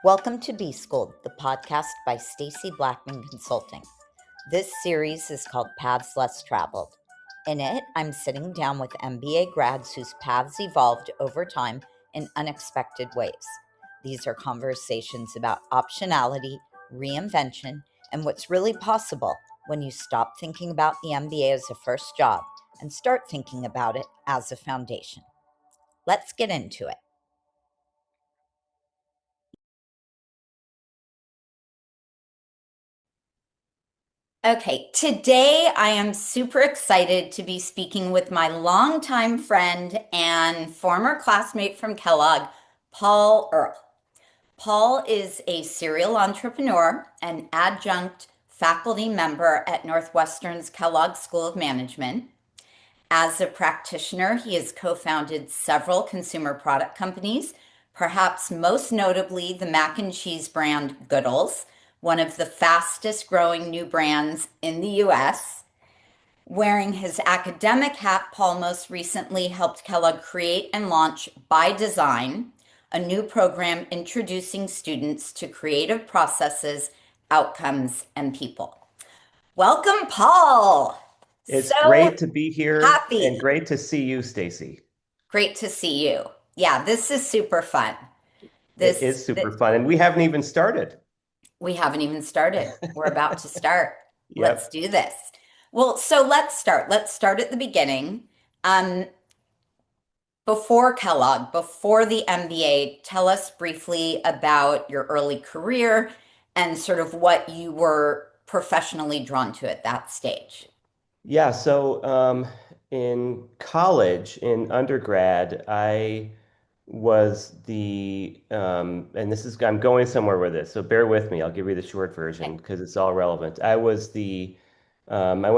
Welcome to B-School, the podcast by Stacy Blackman Consulting. This series is called Paths Less Traveled. In it, I'm sitting down with MBA grads whose paths evolved over time in unexpected ways. These are conversations about optionality, reinvention, and what's really possible when you stop thinking about the MBA as a first job and start thinking about it as a foundation. Let's get into it. Okay, today I am super excited to be speaking with my longtime friend and former classmate from Kellogg, Paul Earle. Paul is a serial entrepreneur and adjunct faculty member at Northwestern's Kellogg School of Management. As a practitioner, he has co-founded several consumer product companies, perhaps most notably the mac and cheese brand GOODLES, one of the fastest growing new brands in the US. Wearing his academic hat, Paul most recently helped Kellogg create and launch By Design, a new program introducing students to creative processes, outcomes, and people. Welcome, Paul. It's So great to be here and happy. great to see you, Stacy. Great to see you. Yeah, this is super fun. It This, is super th- fun, and we haven't even started. we haven't even started. We're about to start. Let's Yep. do this. Well, so let's start. Let's start at the beginning. Um, Before Kellogg, before the MBA, tell us briefly about your early career and sort of what you were professionally drawn to at that stage. Yeah, so in college, in undergrad, I was and I'm going somewhere with this, so bear with me. I'll give you the short version Okay. because it's all relevant. I went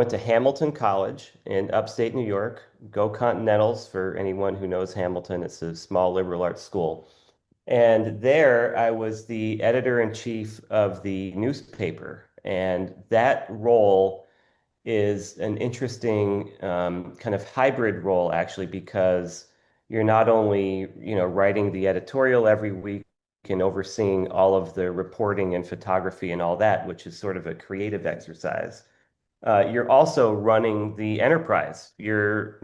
to Hamilton College in upstate New York. Go Continentals for anyone who knows Hamilton. It's a small liberal arts school. And there I was the editor-in-chief of the newspaper. And that role is an interesting kind of hybrid role, actually, because you're not only, writing the editorial every week and overseeing all of the reporting and photography and all that, which is sort of a creative exercise. You're also running the enterprise. Your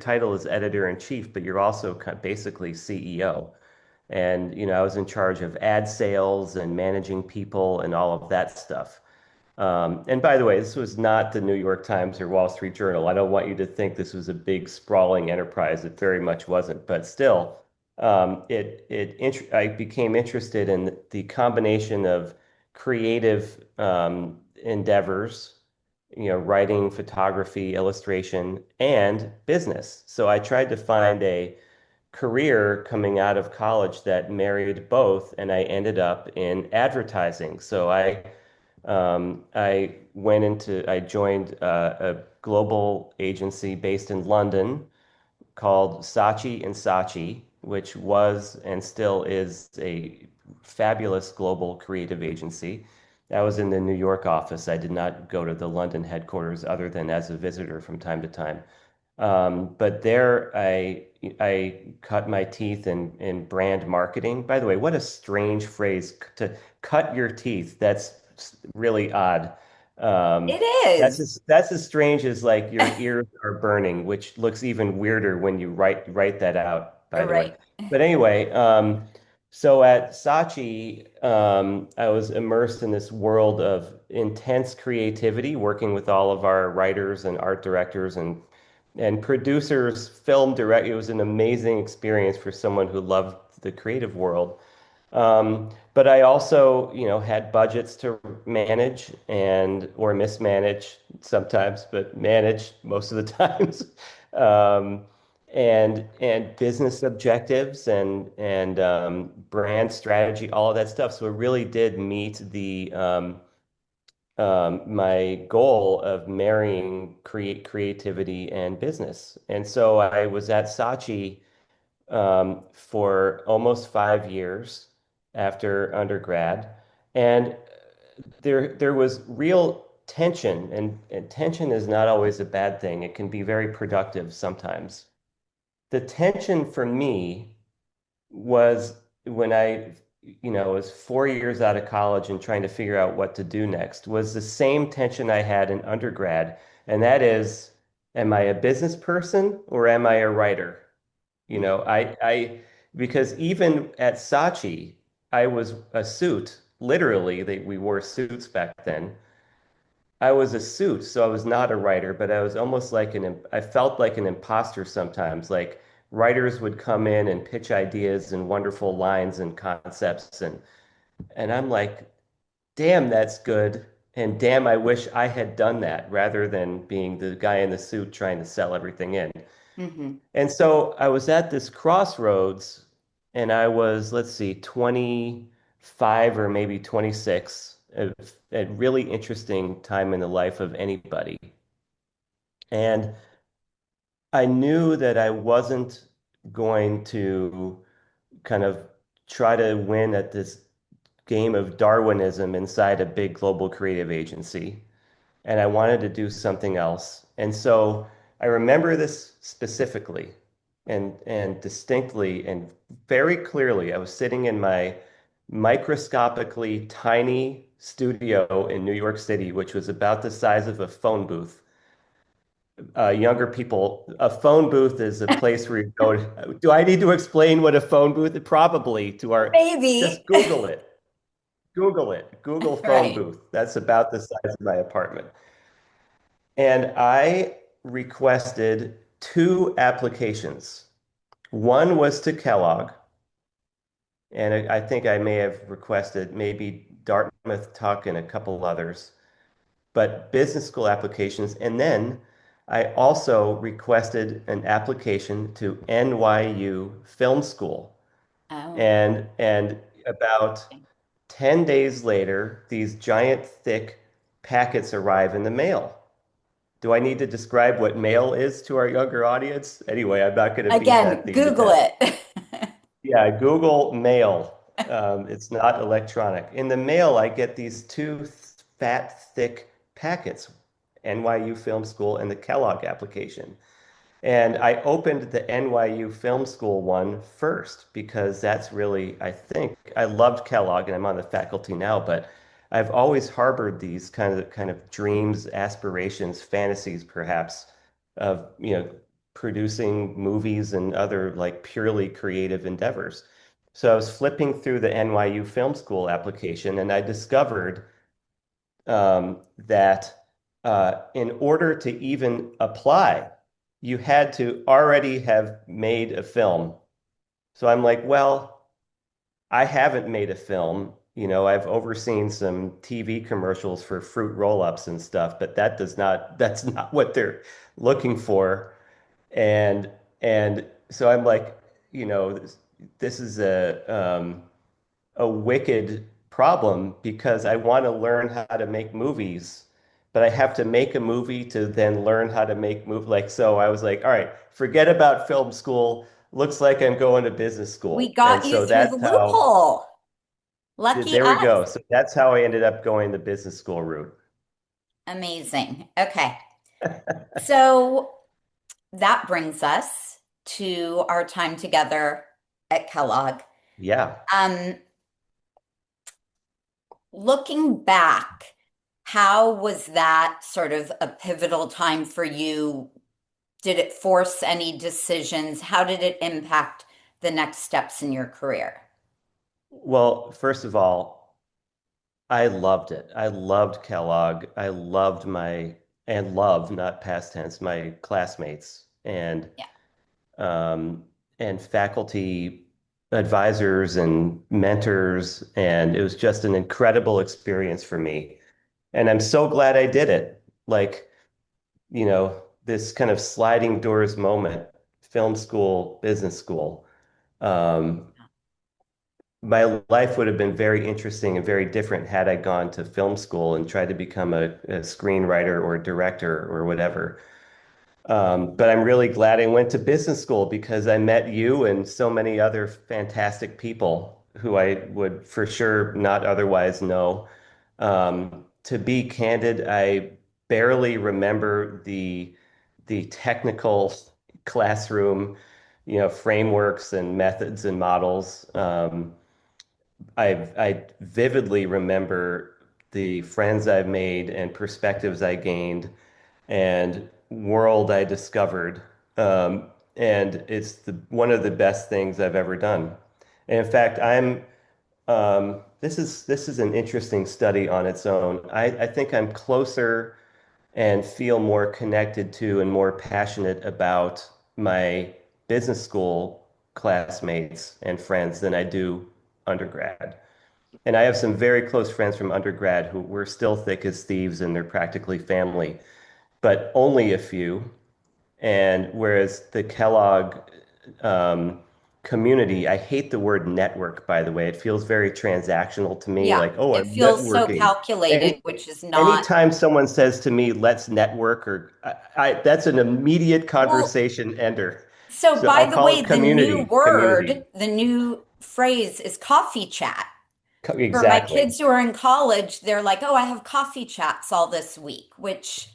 title is editor-in-chief, but you're also basically CEO. And, I was in charge of ad sales and managing people and all of that stuff. And by the way, this was not the New York Times or Wall Street Journal. I don't want you to think this was a big sprawling enterprise. It very much wasn't. But still, I became interested in the combination of creative endeavors, writing, photography, illustration, and business. So I tried to find a career coming out of college that married both, and I ended up in advertising. I joined a global agency based in London called Saatchi and Saatchi, which was and still is a fabulous global creative agency. I was in the New York office. I did not go to the London headquarters other than as a visitor from time to time. But there I cut my teeth in brand marketing. By the way, what a strange phrase to cut your teeth. That's really odd. It That's is. as strange as like your ears are burning, which looks even weirder when you write that out, by the way. Right. But anyway, so at Saatchi, I was immersed in this world of intense creativity, working with all of our writers and art directors and producers, film direct. It was an amazing experience for someone who loved the creative world. But I also, had budgets to manage and or mismanage sometimes, but manage most of the times. Um, and business objectives and brand strategy, all of that stuff. So it really did meet the my goal of marrying creativity and business. And so I was at Saatchi for almost 5 years after undergrad, and there was real tension, and tension is not always a bad thing. It can be very productive sometimes. The tension for me was when I was 4 years out of college and trying to figure out what to do next was the same tension I had in undergrad. And that is, am I a business person or am I a writer? You know, because even at Saatchi, I was a suit. Literally, we wore suits back then. I was a suit, so I was not a writer, but I was almost like I felt like an imposter sometimes. Like writers would come in and pitch ideas and wonderful lines and concepts, and I'm like, damn, that's good. And damn, I wish I had done that rather than being the guy in the suit trying to sell everything in. Hmm. And so I was at this crossroads and I was, let's see, 25 or maybe 26, a really interesting time in the life of anybody. And I knew that I wasn't going to kind of try to win at this game of Darwinism inside a big global creative agency. And I wanted to do something else. And so I remember this specifically and distinctly and very clearly. I was sitting in my microscopically tiny studio in New York City, which was about the size of a phone booth. Younger people, a phone booth is a place where you go. Do I need to explain what a phone booth is? Probably to our, Maybe. just Google it. Google it. Google phone Right. booth. That's about the size of my apartment. And I requested two applications. One was to Kellogg, and I think I may have requested maybe Dartmouth Tuck and a couple others, but business school applications. And then I also requested an application to NYU Film School. Oh, And about 10 days later, these giant, thick packets arrive in the mail. Do I need to describe what mail is to our younger audience? Anyway, I'm not going to beat that again, thing to Google death. it. Yeah, Google Mail. It's not electronic. In the mail, I get these two fat, thick packets, NYU Film School and the Kellogg application. And I opened the NYU Film School one first because that's really, I think, I loved Kellogg and I'm on the faculty now, but I've always harbored these kind of dreams, aspirations, fantasies perhaps of, producing movies and other like purely creative endeavors. So I was flipping through the NYU Film School application and I discovered that in order to even apply, you had to already have made a film. So I'm like, well, I haven't made a film. I've overseen some TV commercials for fruit roll-ups and stuff, but that's not what they're looking for. And and so I'm like, this is a wicked problem because I want to learn how to make movies, but I have to make a movie to then learn how to make movie. Like, so I was like, all right, forget about film school. Looks like I'm going to business We school. And got you so through the loophole. Lucky there we us. go. So that's how I ended up going the business school route. Amazing. Okay. So that brings us to our time together at Kellogg. Yeah. Um, Looking back, how was that sort of a pivotal time for you? Did it force any decisions? How did it impact the next steps in your career? Well, first of all, I loved it. I loved Kellogg. I loved and love, not past tense, my classmates. Yeah. Um, and faculty advisors and mentors. And it was just an incredible experience for me. And I'm so glad I did it. Like, this kind of sliding doors moment, film school, business school. Um, my life would have been very interesting and very different had I gone to film school and tried to become a screenwriter or director or whatever. But I'm really glad I went to business school because I met you and so many other fantastic people who I would for sure not otherwise know. To be candid, I barely remember the technical classroom, frameworks and methods and models. I vividly remember the friends I've made and perspectives I gained and world I discovered. Um, and it's one of the best things I've ever done. And in fact, this is an interesting study on its own. I think I'm closer and feel more connected to and more passionate about my business school classmates and friends than I do undergrad. And I have some very close friends from undergrad who we're still thick as thieves and they're practically family, but only a few. And whereas the Kellogg um, community, I hate the word network, by the way. It feels very transactional to me, Yeah, like, oh, it I'm feels so networking. calculated, Any which is not. anytime someone says to me, let's network, or that's an immediate Well, conversation ender. so So by I'll the call way, it the new community, word, community. the new phrase is coffee chat. For my Exactly. kids who are in college, they're like, oh, I have coffee chats all this week, which,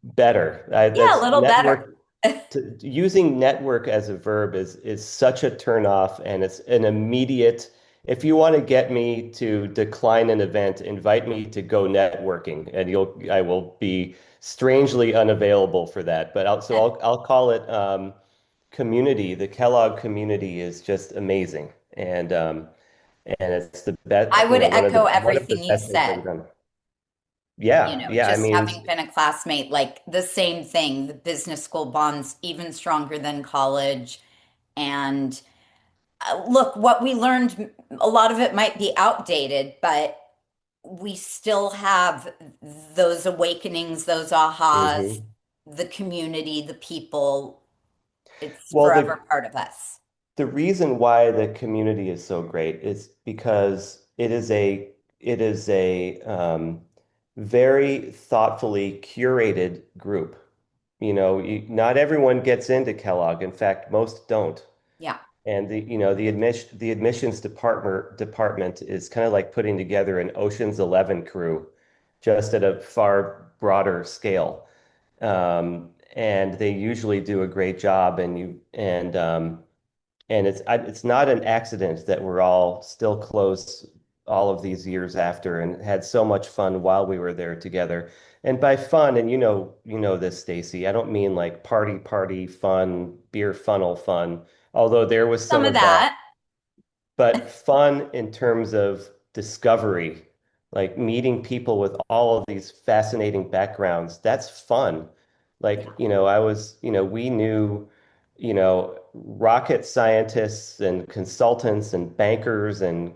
Better. yeah, a That's little better. network. Using network as a verb is such a turn off, and it's an immediate. If you want to get me to decline an event, invite me to go networking, and I will be strangely unavailable for that. But I'll call it community. The Kellogg community is just amazing, and it's the I best, would echo one of the everything you best things I've ever said. done. You Yeah, know, yeah. I just mean, having been a classmate, like the same thing, the business school bonds even stronger than college. And look, what we learned, a lot of it might be outdated, but we still have those awakenings, those ahas, mhm. the community, the people. It's Well, forever part of us. the reason why the community is so great is because it is a very thoughtfully curated group. Not everyone gets into Kellogg. In fact, most don't. Yeah. And the admissions department is kind of like putting together an Ocean's 11 crew, just at a far broader scale. And they usually do a great job, and it's not an accident that we're all still close all of these years after and had so much fun while we were there together. And by fun, and you know this, Stacy, I don't mean like party fun, beer funnel fun, although there was Some some of of that, that. but fun in terms of discovery, like meeting people with all of these fascinating backgrounds. That's fun. Yeah. Like, we knew, rocket scientists and consultants and bankers and,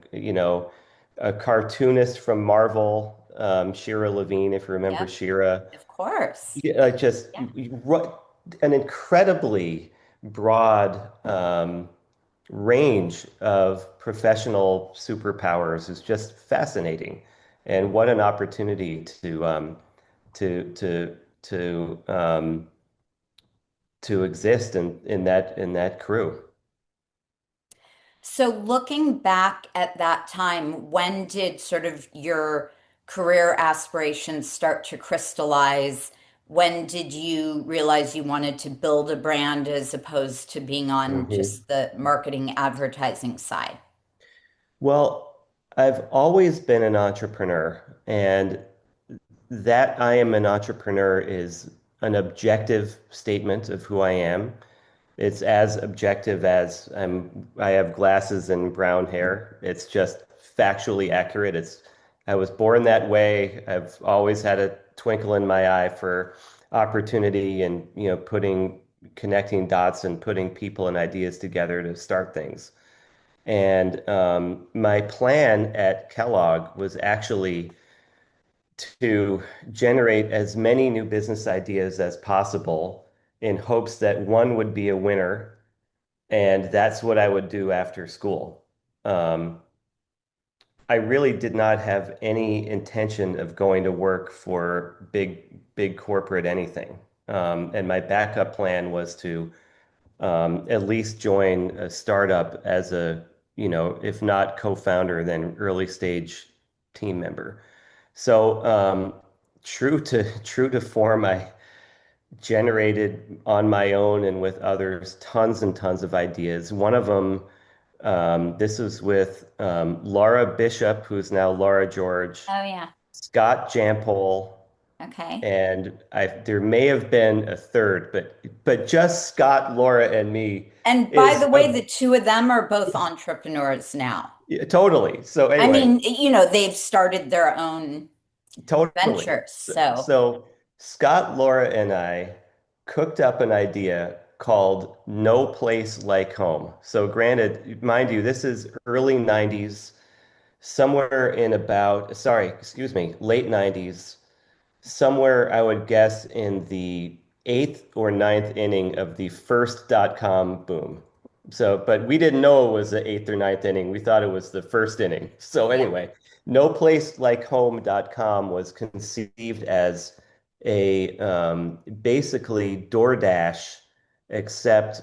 a cartoonist from Marvel, Shira Levine, if you remember Yep. Shira. Of course. Yeah, like just Yeah. an incredibly broad range of professional superpowers is just fascinating. And what an opportunity to to to to exist in that crew. So looking back at that time, when did sort of your career aspirations start to crystallize? When did you realize you wanted to build a brand as opposed to being on Mhm. just the marketing advertising side? Well, I've always been an entrepreneur, and that I am an entrepreneur is an objective statement of who I am. It's as objective as I have glasses and brown hair. It's just factually accurate. I was born that way. I've always had a twinkle in my eye for opportunity and, connecting dots and putting people and ideas together to start things. And my plan at Kellogg was actually to generate as many new business ideas as possible in hopes that one would be a winner, and that's what I would do after school. Um, I really did not have any intention of going to work for big corporate anything. And my backup plan was to at least join a startup as if not co-founder, then early stage team member. So true to form, I generated on my own and with others tons and tons of ideas. One of them This was with Laura Bishop, who's now Laura George, Oh yeah. Scott Jampol, Okay. and there may have been a third, but just Scott, Laura, and me And by is the way, the two of them are both entrepreneurs now. yeah, totally. So I anyway, mean, they've started their own totally. ventures. So, So so Scott, Laura, and I cooked up an idea called No Place Like Home. So granted, mind you, this is early 90s, somewhere in about, sorry, excuse me, late 90s, somewhere I would guess in the eighth or ninth inning of the first dot-com boom. So, but we didn't know it was the eighth or ninth inning. We thought it was the first inning. So yeah. anyway, no place like home.com was conceived as a basically DoorDash, except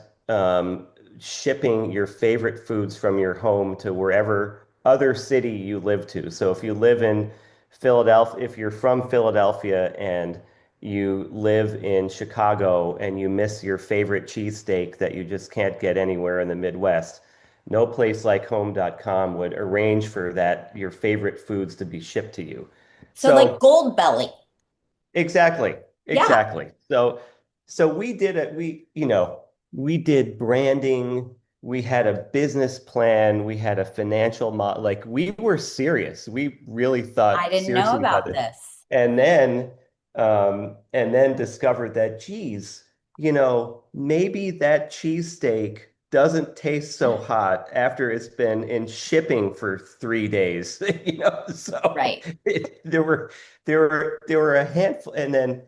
shipping your favorite foods from your home to wherever other city you live to. So if you live in Philadelphia, if you're from Philadelphia and you live in Chicago and you miss your favorite cheesesteak that you just can't get anywhere in the Midwest, no place like home.com would arrange for that, your favorite foods to be shipped to you. So like So Gold Belly. exactly. Yeah. Exactly. So we did it. We did branding. We had a business plan. We had a financial model. Like we were serious. We really I thought didn't know seriously about about this. this. And then discovered that, geez, maybe that cheesesteak doesn't taste so hot after it's been in shipping for 3 days. So Right. there were a handful, and then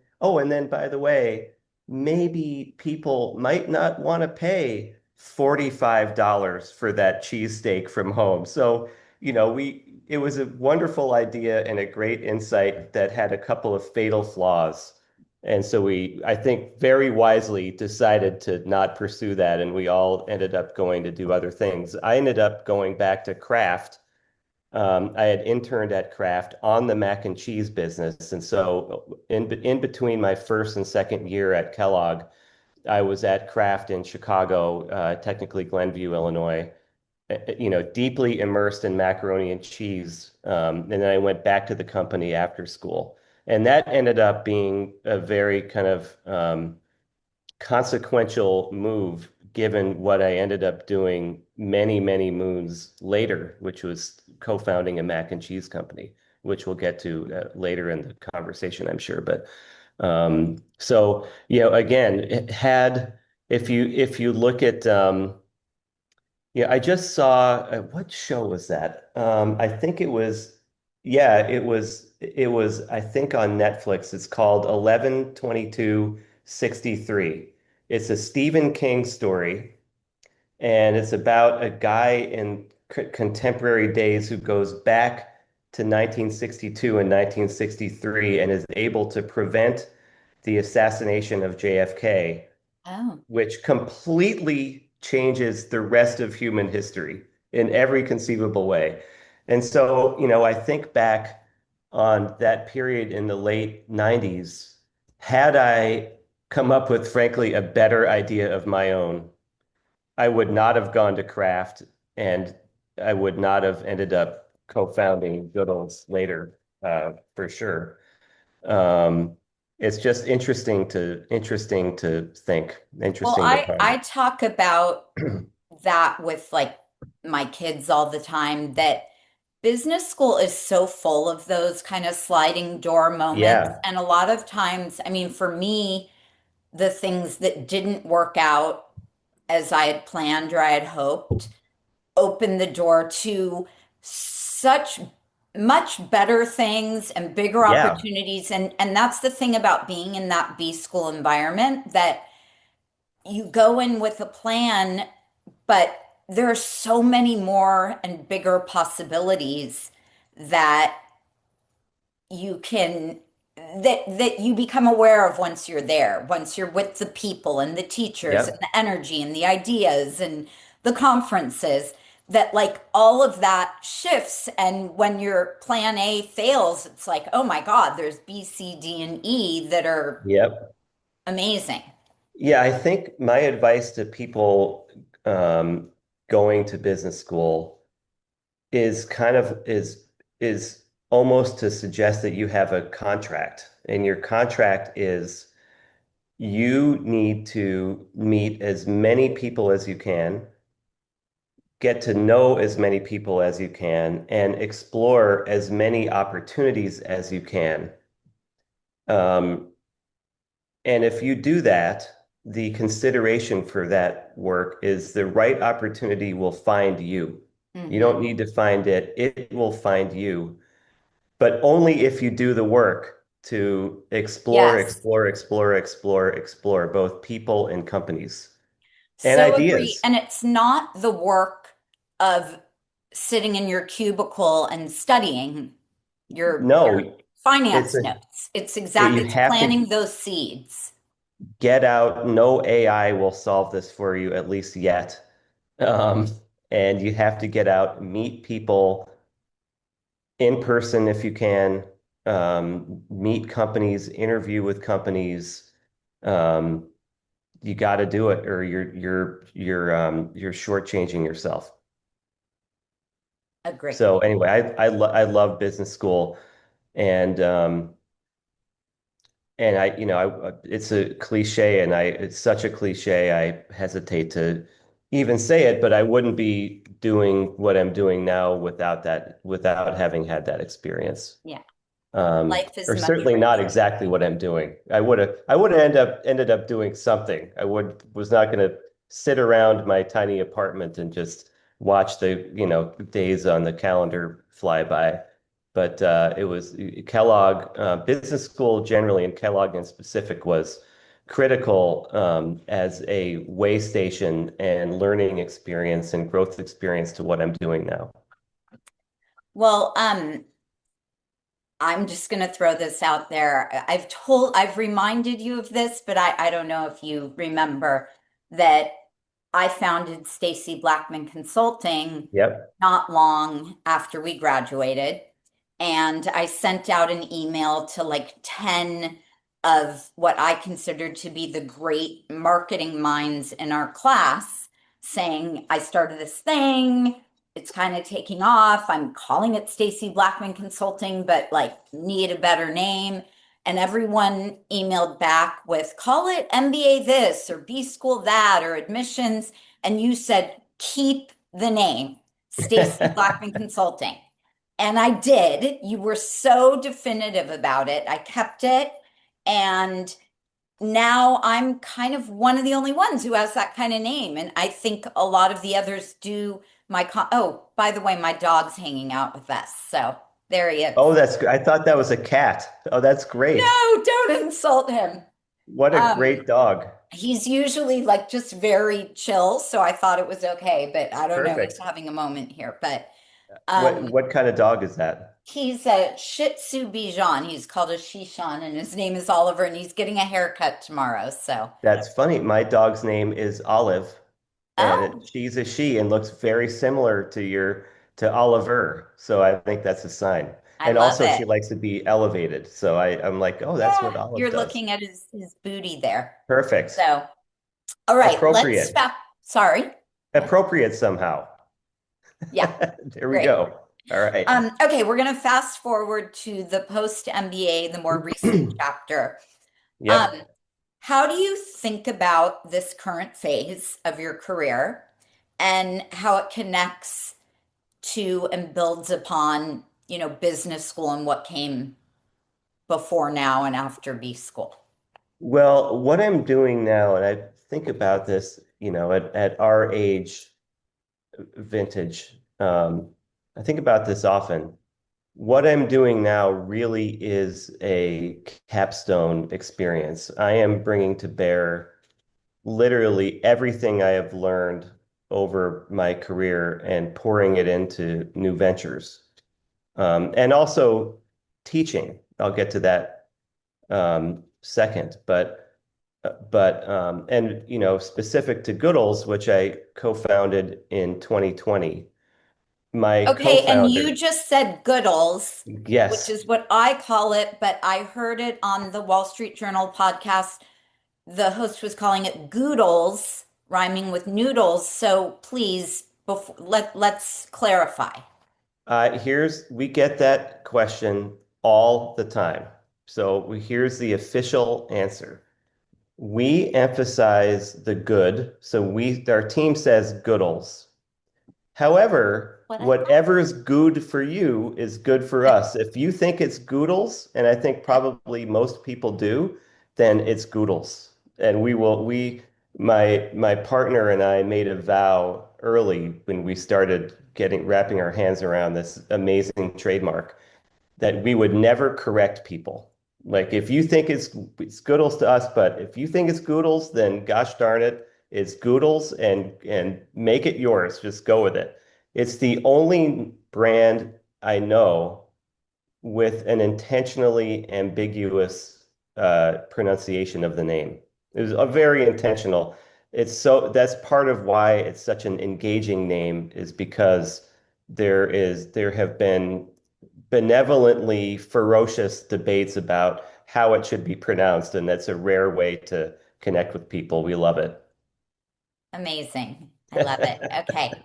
by the way, maybe people might not want to pay $45 for that cheesesteak from home. So, it was a wonderful idea and a great insight that had a couple of fatal flaws. And so I think, very wisely decided to not pursue that, and we all ended up going to do other things. I ended up going back to Kraft. I had interned at Kraft on the mac and cheese business. And so in between my first and second year at Kellogg, I was at Kraft in Chicago, technically Glenview, Illinois, deeply immersed in macaroni and cheese. And then I went back to the company after school. And that ended up being a very kind of consequential move, given what I ended up doing many, many moons later, which was co-founding a mac and cheese company, which we'll get to later in the conversation, I'm sure. But so, again, it had if you look at yeah, I just saw what show was that? I think it was, yeah, it was, I think on Netflix. It's called 11/22/63. It's a Stephen King story, and it's about a guy in contemporary days who goes back to 1962 and 1963 and is able to prevent the assassination of JFK, Oh. which completely changes the rest of human history in every conceivable way. And so, I think back on that period in the late 90s, had I come up with, frankly, a better idea of my own, I would not have gone to Kraft, and I would not have ended up co-founding GOODLES later, for sure. Um, it's just interesting to think, Well, interesting to I ponder. talk about that with like my kids all the time that business school is so full of those kind of sliding door moments. Yeah, And a lot of times, I mean, for me, the things that didn't work out as I had planned or I had hoped opened the door to such much better things and bigger yeah, opportunities. And that's the thing about being in that B school environment that you go in with a plan, but there are so many more and bigger possibilities that you can that you become aware of once you're there, once you're with the people and the teachers and yep, the energy and the ideas and the conferences, that like all of that shifts. And when your plan A fails, it's like, oh my God, there's B, C, D, and E that are yep. amazing. Yeah, I think my advice to people, um, going to business school is kind of is almost to suggest that you have a contract, and your contract is you need to meet as many people as you can, get to know as many people as you can, and explore as many opportunities as you can. Um, and if you do that, the consideration for that work is the right opportunity will find you. You Hmm. don't need to find it, it will find you, but only if you do the work to explore, Yes. explore, explore, explore, explore both people and companies and So agree. ideas. And it's not the work of sitting in your cubicle and studying your No, it's finance a notes. It's you it's have to planting those seeds. get out. No AI will solve this for you, at least yet. Um, and you have to get out, meet people in person if you can, meet companies, interview with companies. Um, you got to do it, or you're shortchanging yourself. Agree. So anyway, I love business school, and it's a cliche, and it's such a cliche. I hesitate to even say it, but I wouldn't be doing what I'm doing now without having had that experience. Yeah. Life is Or money certainly not raising. exactly what I'm doing. I would have ended up doing something. I was not going to sit around my tiny apartment and just watch the, days on the calendar fly by. But it was Kellogg Business School generally, and Kellogg in specific, was critical as a way station and learning experience and growth experience to what I'm doing now. Well, I'm just going to throw this out there. I've reminded you of this, but I don't know if you remember that I founded Stacy Blackman Consulting Yep. not long after we graduated. And I sent out an email to like 10 of what I considered to be the great marketing minds in our class, saying, I started this thing. It's kind of taking off. I'm calling it Stacy Blackman Consulting, but like need a better name. And everyone emailed back with, call it MBA this or B School that or admissions. And you said, keep the name, Stacy Blackman Consulting. And I did. You were so definitive about it. I kept it. And now I'm kind of one of the only ones who has that kind of name. And I think a lot of the others do oh, by the way, my dog's hanging out with us. So there he is. Oh, that's good. I thought that was a cat. Oh, that's great. No, don't insult him. What a Um, great dog. he's usually like just very chill, so I thought it was okay, but I don't know, he's Perfect. having a moment here. But What um what kind of dog is that? he's a Shih Tzu Bichon. He's called a Shishan, and his name is Oliver, and he's getting a haircut tomorrow. So, That's funny. My dog's name is Olive, and oh, she's a she and looks very similar to Oliver. So I think that's a sign. I And love also it. she likes to be elevated. So I'm like, oh, that's Yeah, what Olive you're does. looking at his booty there. Perfect. So, all right, let's Appropriate. stop. Sorry. What? Appropriate somehow. Yeah, There we great. go. All right. Okay, we're gonna fast forward to the post MBA, the more recent chapter. Um, Yep. how do you think about this current phase of your career and how it connects to and builds upon, business school and what came before now and after B school? Well, what I'm doing now, and I think about this, at our age, vintage, I think about this often. What I'm doing now really is a capstone experience. I am bringing to bear literally everything I have learned over my career and pouring it into new ventures. And also teaching. I'll get to that second, and specific to Goodles, which I co-founded in 2020. My Okay, and you co-founder, just said Goodles, which yes, is what I call it, but I heard it on the Wall Street Journal podcast. The host was calling it Goodles, rhyming with noodles. So please Before, let's clarify. We get that question all the time. Here's the official answer. We emphasize the good. Our team says goodles. However, What I whatever is good for you is good for thought. us. If you think it's Goodles, and I think probably most people do, then it's Goodles. And my partner and I made a vow early when we started wrapping our hands around this amazing trademark that we would never correct people. Like if you think it's Goodles to us, but if you think it's Goodles, then gosh darn it, it's Goodles and make it yours. Just go with it. It's the only brand I know with an intentionally ambiguous pronunciation of the name. It was a very intentional. That's part of why it's such an engaging name is because there have been benevolently ferocious debates about how it should be pronounced, and that's a rare way to connect with people. We love it. Amazing. I love it. Okay.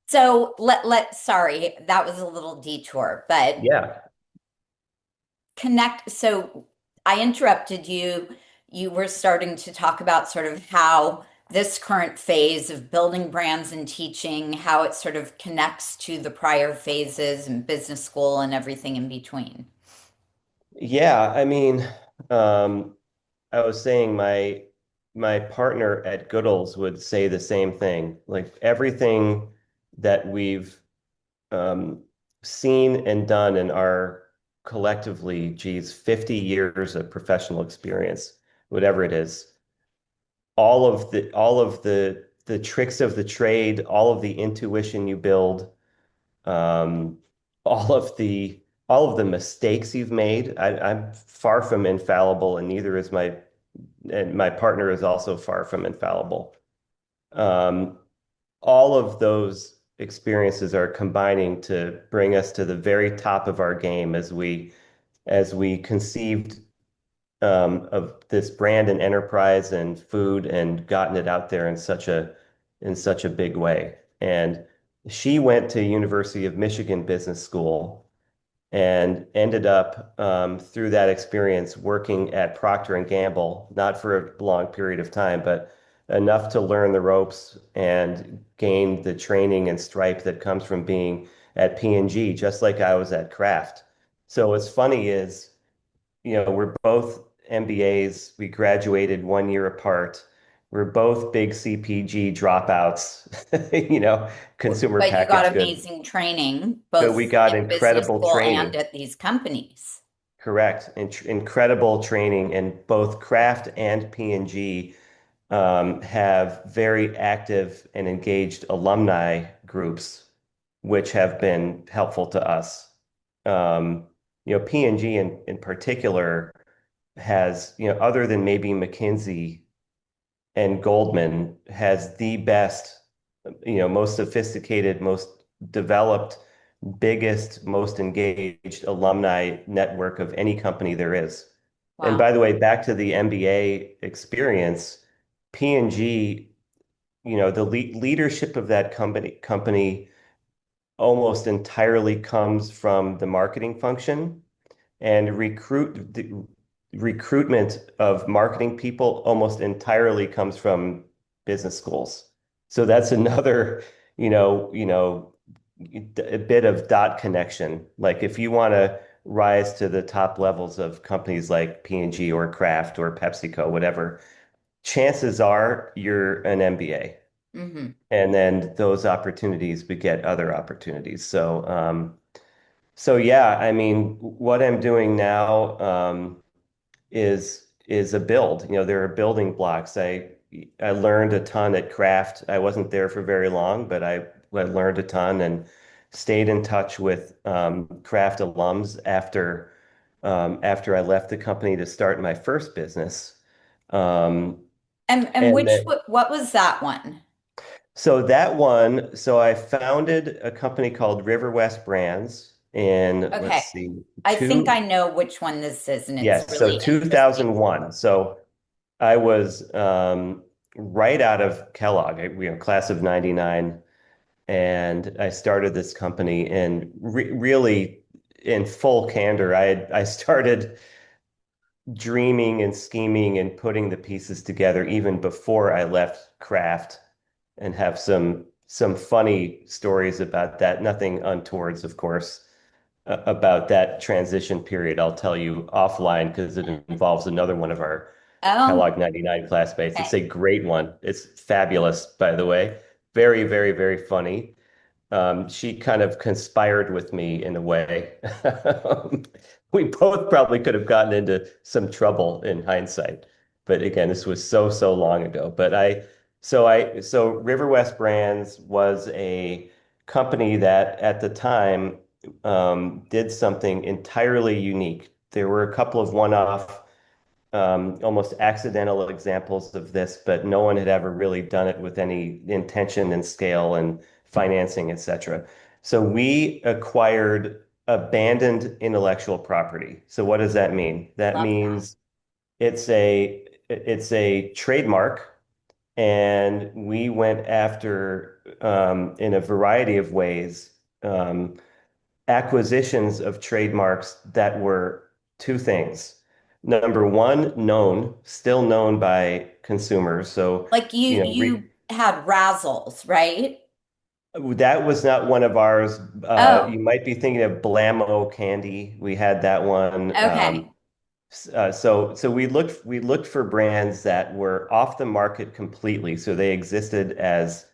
So sorry, that was a little detour, but Yeah. connect. So I interrupted you. You were starting to talk about sort of how this current phase of building brands and teaching, how it sort of connects to the prior phases and business school and everything in between. Yeah, I mean, um, I was saying my partner at Goodles would say the same thing. Like everything that we've um, seen and done in our collectively, geez, 50 years of professional experience, whatever it is, all of the tricks of the trade, all of the intuition you build, um, all of the all of the mistakes you've made. I'm far from infallible, and neither is my partner is also far from infallible. Um, all of those experiences are combining to bring us to the very top of our game as we conceived of this brand and enterprise and food and gotten it out there in such a big way. And she went to University of Michigan Business School and ended up through that experience working at Procter and Gamble, not for a long period of time, but enough to learn the ropes and gain the training and stripe that comes from being at P&G, just like I was at Kraft. So what's funny is, we're both MBAs. We graduated 1 year apart. We're both big CPG dropouts, consumer But you got packaged goods. amazing training, But we both got in business incredible school and training. at these companies. Correct. Incredible training, and both Kraft and P&G have very active and engaged alumni groups, which have been helpful to us. P&G in particular has, other than maybe McKinsey and Goldman, has the best, most sophisticated, most developed, biggest, most engaged alumni network of any company there is. And Wow. by the way, back to the MBA experience, P&G, the leadership of that company almost entirely comes from the marketing function, and the recruitment of marketing people almost entirely comes from business schools. So that's another, a bit of dot connection. Like if you want to rise to the top levels of companies like P&G or Kraft or PepsiCo, whatever, chances are you're an MBA. Hmm. And then those opportunities beget other opportunities. So yeah, I mean, what I'm doing now is a build. There are building blocks. I learned a ton at Kraft. I wasn't there for very long, but I learned a ton and stayed in touch with Kraft alums after I left the company to start my first business. Um, And and then, what was that one? so I founded a company called River West Brands in, let's Okay. see, I think I know which one this is, and it's yes, so really interesting. 2001. So I was right out of Kellogg, class of 99. and I started this company. And really, in full candor, I started dreaming and scheming and putting the pieces together even before I left craft, and have some funny stories about that. Nothing untowards, of course, about that transition period. I'll tell you offline because it involves another one of our Oh, Kellogg 99 classmates. It's okay. a great one. It's fabulous, by the way. Very, very, very funny. She kind of conspired with me in a way. We both probably could have gotten into some trouble in hindsight. But again, this was so, so long ago. So River West Brands was a company that at the time did something entirely unique. There were a couple of one-off almost accidental examples of this, but no one had ever really done it with any intention and scale and financing, etc. So we acquired abandoned intellectual property. So what does that mean? That Love that. means it's a trademark, and we went after in a variety of ways acquisitions of trademarks that were two things. Number one, known, still known by consumers. So, Like you you know, you had razzles, right? that was not one of ours. Oh, You might be thinking of Blammo candy. We had that one. okay. So we looked for brands that were off the market completely. So they existed as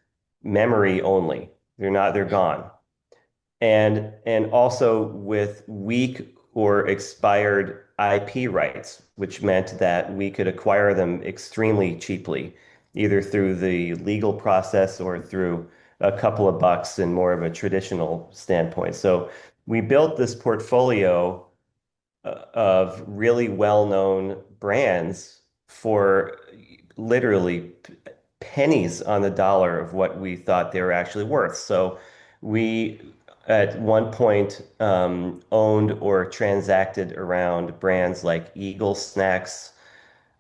memory only. They're Mhm. gone. And also with weak or expired IP rights, which meant that we could acquire them extremely cheaply, either through the legal process or through a couple of bucks in more of a traditional standpoint. So we built this portfolio of really well-known brands for literally pennies on the dollar of what we thought they were actually worth. So we, at one point, owned or transacted around brands like Eagle Snacks,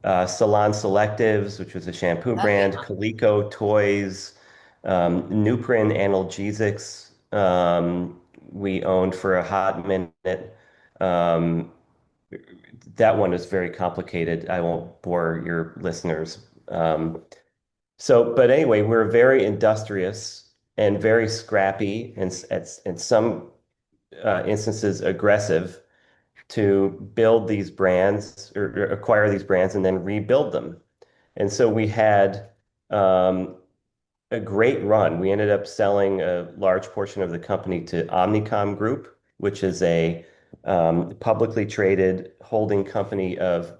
Salon Selectives, which was a shampoo Oh brand, yeah. Coleco Toys, Nuprin Analgesics. We owned for a hot minute. Um, that one is very complicated. I won't bore your listeners. But anyway, we're very industrious and very scrappy, and in some instances aggressive to build these brands or acquire these brands and then rebuild them. And so we had a great run. We ended up selling a large portion of the company to Omnicom Group, which is a publicly traded holding company of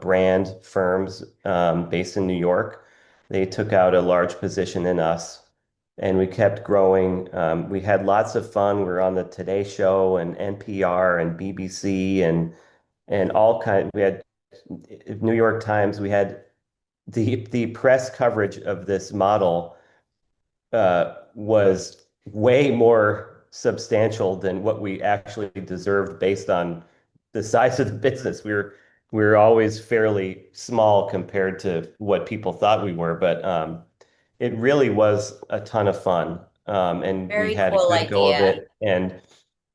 brand firms based in New York. They took out a large position in us, and we kept growing. We had lots of fun. We were on the Today Show and NPR and BBC and all kind. We had New York Times. We had the press coverage of this model was way more substantial than what we actually deserved based on the size of the business. We were always fairly small compared to what people thought we were, but it really was a ton of fun. And we Very had a cool good go of idea. it.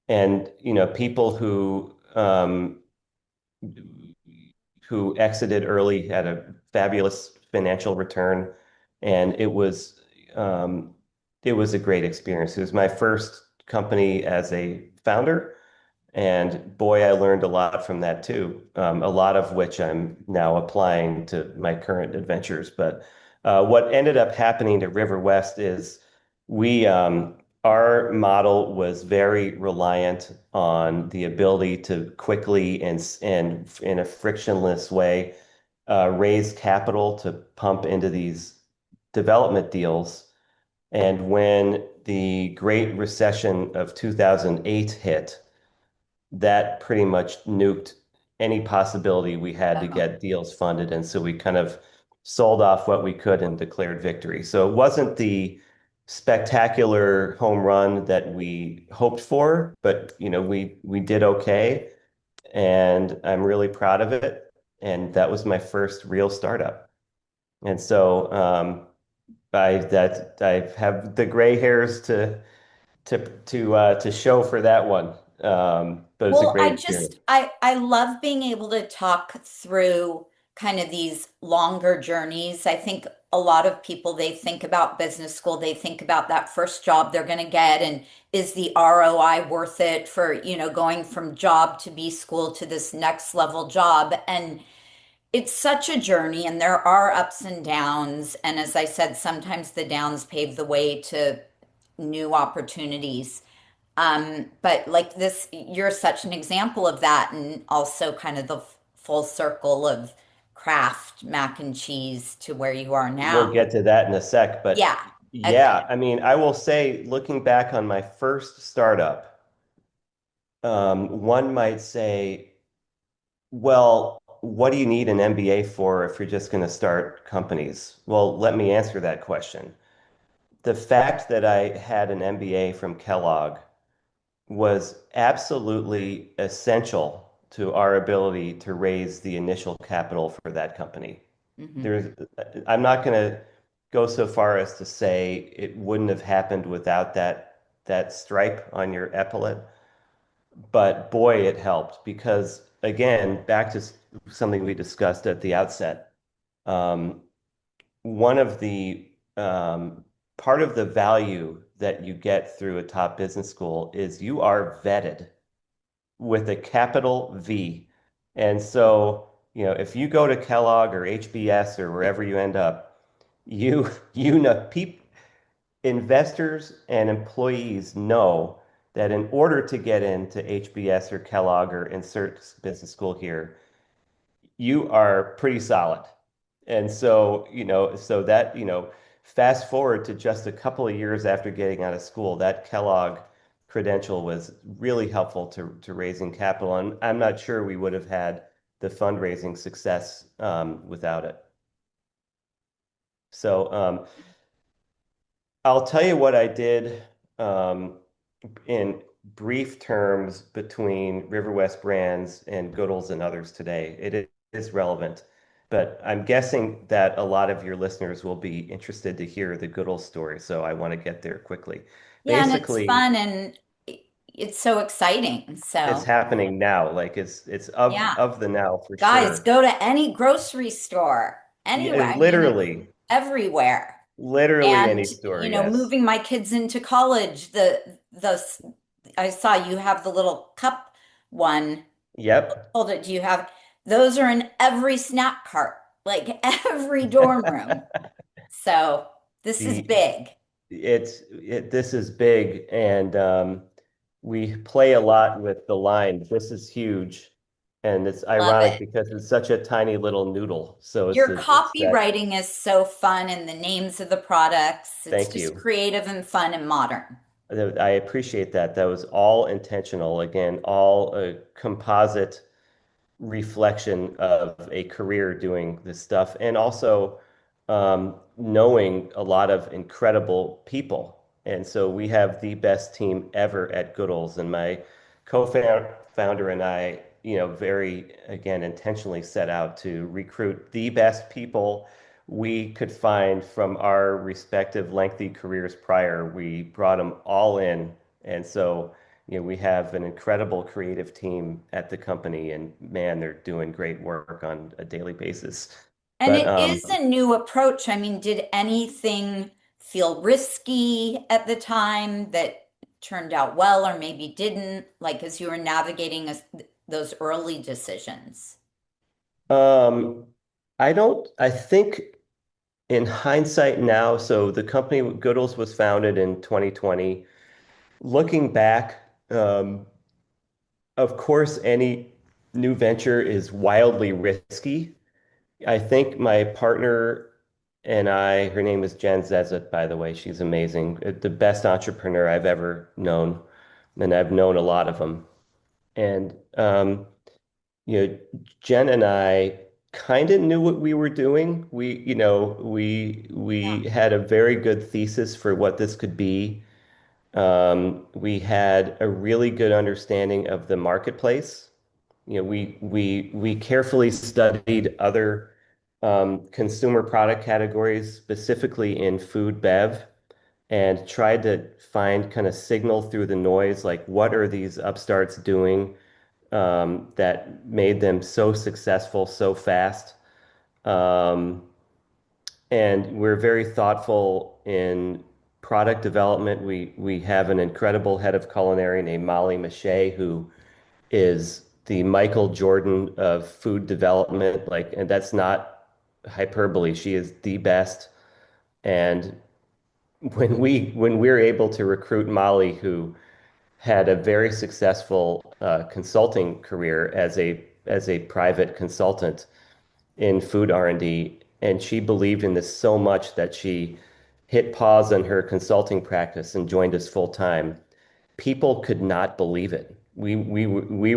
And people who exited early had a fabulous financial return, and um, it was a great experience. It was my first company as a founder, and boy, I learned a lot from that too. A lot of which I'm now applying to my current adventures. But what ended up happening to River West is we our model was very reliant on the ability to quickly and in a frictionless way raise capital to pump into these development deals. And when the Great Recession of 2008 hit, that pretty much nuked any possibility we had to Oh, get deals funded. And so we kind of sold off what we could and declared victory. So it wasn't the spectacular home run that we hoped for, but we did okay, and I'm really proud of it. And that was my first real startup. And so I have the gray hairs to show for that one. But it's a Well, great experience. I love being able to talk through kind of these longer journeys. I think a lot of people, they think about business school, they think about that first job they're going to get, and is the ROI worth it for, going from job to B school to this next level job? And it's such a journey, and there are ups and downs. And as I said, sometimes the downs pave the way to new opportunities. But like this, you're such an example of that, and also kind of the full circle of craft mac and cheese to where you are We'll now. get to that in a sec, but Yeah. yeah, Okay. I mean, I will say, looking back on my first startup, one might say, well, what do you need an MBA for if you're just going to start companies? Well, let me answer that question. The fact that I had an MBA from Kellogg was absolutely essential to our ability to raise the initial capital for that company. Hmm. There's, I'm not going to go so far as to say it wouldn't have happened without that stripe on your epaulet, but boy, it helped because again, back to something we discussed at the outset. Um, one of the part of the value that you get through a top business school is you are vetted with a capital V. And so, if you go to Kellogg or HBS or wherever you end up, you know, investors and employees know that in order to get into HBS or Kellogg or insert business school here, you are pretty solid. And so, so that, fast forward to just a couple of years after getting out of school, that Kellogg credential was really helpful to raising capital. And I'm not sure we would have had the fundraising success without it. So I'll tell you what I did um, in brief terms between River West Brands and Goodles and others today. It is relevant, but I'm guessing that a lot of your listeners will be interested to hear the Goodles story, so I want to get there quickly. Yeah, and it's Basically, fun and it's so exciting. it's So, happening now. Like it's yeah. of the now for Guys, sure. go to any grocery store, anywhere. I mean, it's Literally, everywhere. literally any And, store, yes. moving my kids into college, the I saw you have the little cup one. Yep. Hold it, do you have those are in every snack cart, like every dorm room. So this is The big. this is big, and we play a lot with the line. This is huge, and it's Love ironic it. because it's such a tiny little noodle. So Your it's that. copywriting is so fun and the names of the products. It's Thank just you. creative and fun and modern. I appreciate that. That was all intentional. Again, all a composite reflection of a career doing this stuff and also knowing a lot of incredible people. And so we have the best team ever at Goodles. And my co-founder and I, very, again, intentionally set out to recruit the best people we could find from our respective lengthy careers prior. We brought them all in. And so we have an incredible creative team at the company, and man, they're doing great work on a daily basis. And But it is a new approach. I mean, did anything feel risky at the time that turned out well or maybe didn't, like as you were navigating those early decisions? um, I think in hindsight now, so the company Goodles was founded in 2020. Looking back, of course, any new venture is wildly risky. I think my partner and I, her name is Jen Zezet, by the way. She's amazing. The best entrepreneur I've ever known. And I've known a lot of them. And, you know, Jen and I kind of knew what we were doing. We Yeah. had a very good thesis for what this could be. We had a really good understanding of the marketplace. We carefully studied other consumer product categories, specifically in food bev, and tried to find kind of signal through the noise, like what are these upstarts doing that made them so successful so fast. Um, and we're very thoughtful in product development. We have an incredible head of culinary named Molly Mache, who is the Michael Jordan of food development. Like, and that's not hyperbole. She is the best. And when we're able to recruit Molly, who had a very successful consulting career as a private consultant in food R&D, and she believed in this so much that she hit pause on her consulting practice and joined us full time. People could not believe it. We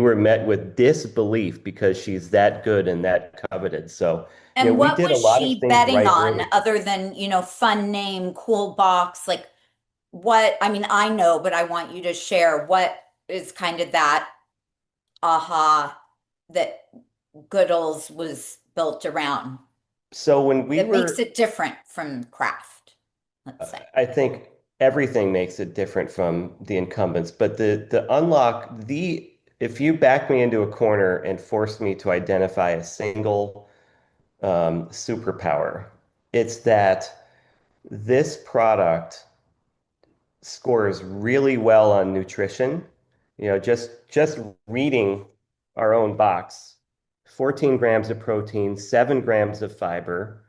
were met with disbelief because she's that good and that coveted. So, you know, And we what did was a lot of she things betting right on early. other than, fun name, cool box? Like what, I mean, I know, but I want you to share what is kind of that aha that Goodles was built around So when we that makes were it different from craft, let's say. I think everything makes it different from the incumbents, but the unlock, the if you back me into a corner and force me to identify a single superpower, it's that this product scores really well on nutrition. You know, just reading our own box, 14 grams of protein, 7 grams of fiber,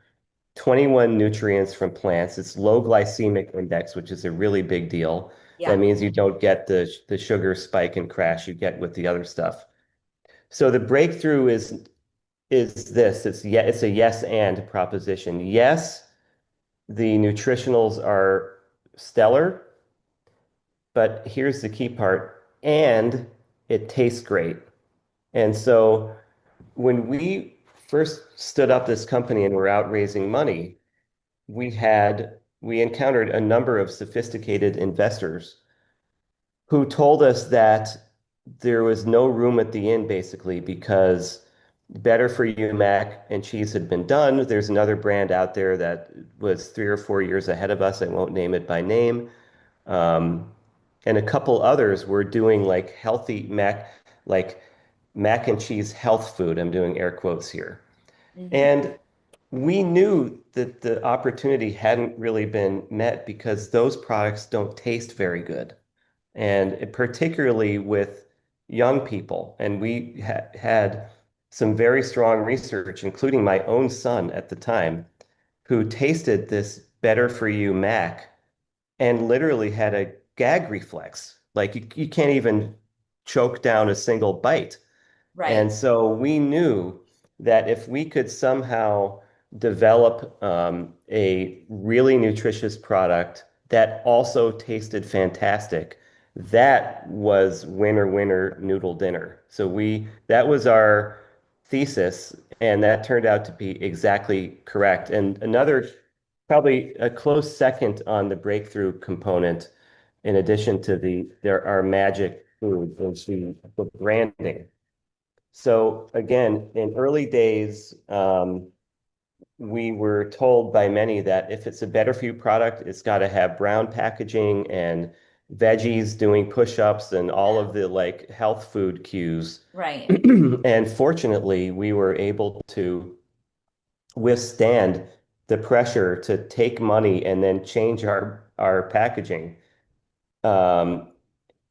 21 nutrients from plants. It's low glycemic index, which is a really big deal. That Yeah, means you don't get the sugar spike and crash you get with the other stuff. So the breakthrough is this. It's a yes and proposition. Yes, the nutritionals are stellar, but here's the key part, and it tastes great. And so when we first stood up this company and were out raising money, we encountered a number of sophisticated investors who told us that there was no room at the inn basically because Better for You mac and cheese had been done. There's another brand out there that was 3 or 4 years ahead of us. I won't name it by name. Um, and a couple others were doing like healthy like mac and cheese health food. I'm doing air quotes here. hmm, And we knew that the opportunity hadn't really been met because those products don't taste very good. And particularly with young people. And we had some very strong research, including my own son at the time, who tasted this Better for You mac and literally had a gag reflex. Like you can't even choke down a single bite. right, And so we knew that if we could somehow develop a really nutritious product that also tasted fantastic, that was winner, winner, noodle dinner. So that was our thesis, and that turned out to be exactly correct. And another, probably a close second on the breakthrough component, in addition to our magic food, is the branding. So again, in early days, we were told by many that if it's a better for you product, it's got to have brown packaging and veggies doing push-ups and all of the like health food cues. right, And fortunately, we were able to withstand the pressure to take money and then change our packaging. Um,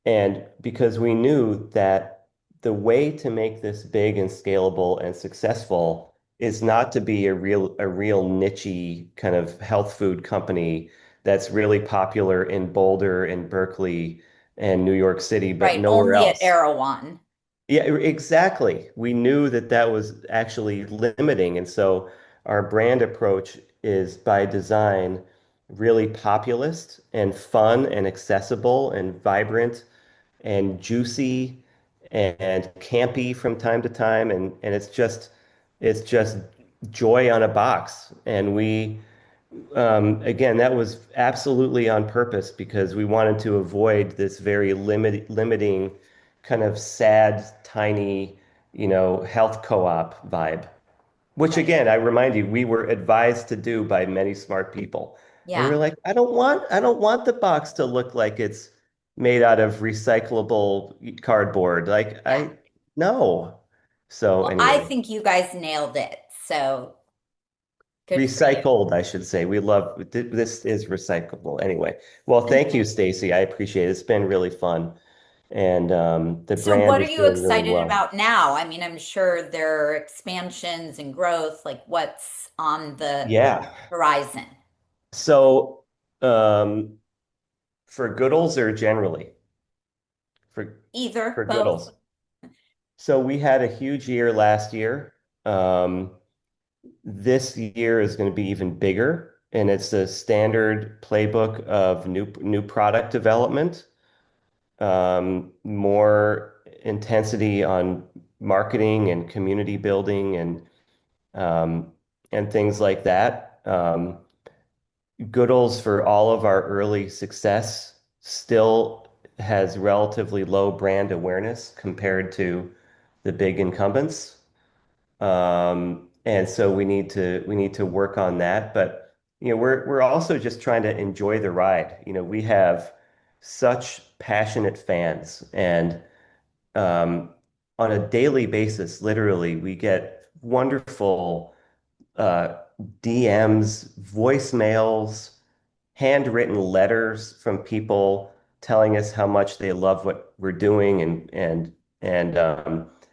and because we knew that the way to make this big and scalable and successful is not to be a real niche kind of health food company that's really popular in Boulder and Berkeley and New York City, but right. nowhere Only at else. Erewhon. Yeah, exactly. We knew that that was actually limiting. And so our brand approach is by design really populist and fun and accessible and vibrant and juicy and campy from time to time. And it's just joy on a box. And again, that was absolutely on purpose because we wanted to avoid this very limiting, kind of sad, tiny, health co-op vibe. which again, I remind you, we were advised to do by many smart people. And we Yeah, were like, I don't want the box to look like it's made out of recyclable cardboard. yeah. No. So Well, I anyway, think you guys nailed it. So good for you. recycled, I should say. We love this is recyclable. Anyway, well, thank you, Stacy. I appreciate it. It's been really fun. And the So brand what are is you doing really excited well. about now? I mean, I'm sure there are expansions and growth, like what's on the Yeah. horizon? So um, for Goodles or generally for Either, for both. Goodles. So we had a huge year last year. Um, this year is going to be even bigger, and it's a standard playbook of new product development, more intensity on marketing and community building um, and things like that. Goodles, for all of our early success, still has relatively low brand awareness compared to the big incumbents. And so we need to work on that. But we're also just trying to enjoy the ride. We have such passionate fans, and um, on a daily basis, literally, we get wonderful uh, DMs, voicemails, handwritten letters from people telling us how much they love what we're doing and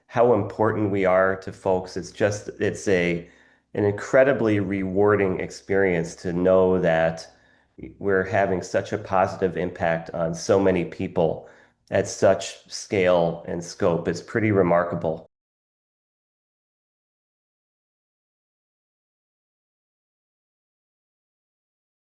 how important we are to folks. It's a an incredibly rewarding experience to know that we're having such a positive impact on so many people at such scale and scope. It's pretty remarkable.